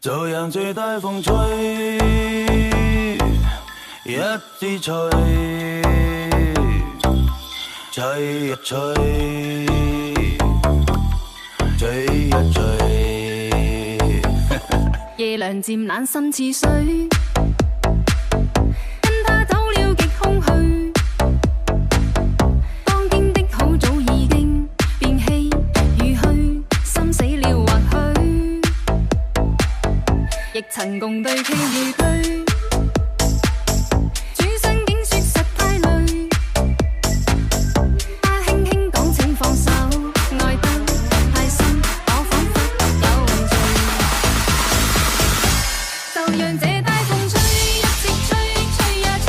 就讓這大風吹，一直吹，吹一吹，吹一吹。夜涼漸冷心似水，跟他走了極空虛。當經的好早已經變稀與虛，心死了或許，亦曾共對傾與對。轉身竟說實太累，他輕輕講請放手，愛得太深，我彷彿有罪。就讓這大風吹，一直吹，吹呀吹，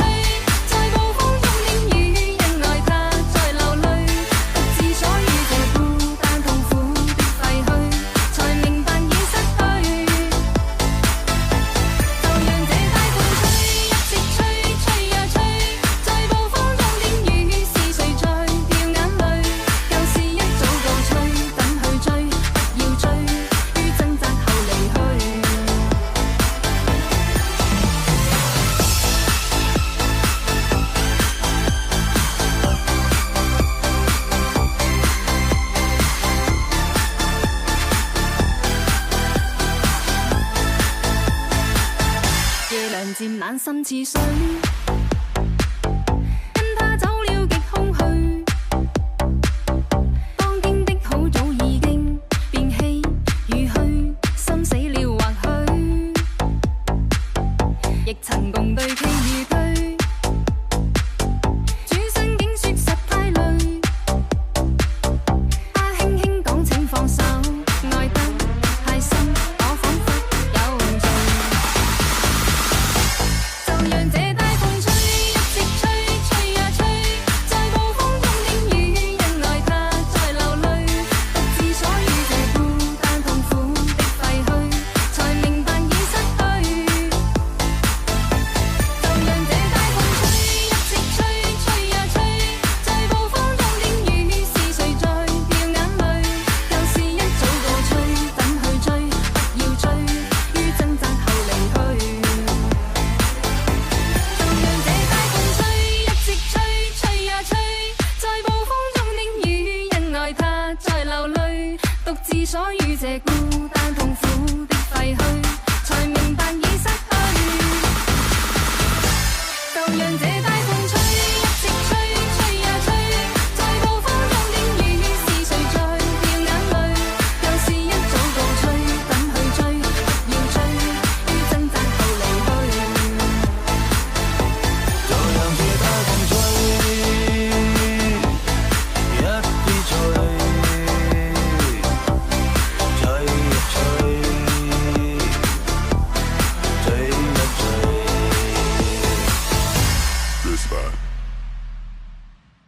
在暴風中的雨，因愛他在流淚，獨自所以這孤單痛苦的廢墟，才明白已失去。就讓這大風吹，一直吹，吹呀吹，在暴風中的雨，是誰在掉眼淚？舊事一早告吹，等去追，不要追，於掙扎後離去。夜涼漸冷心似水。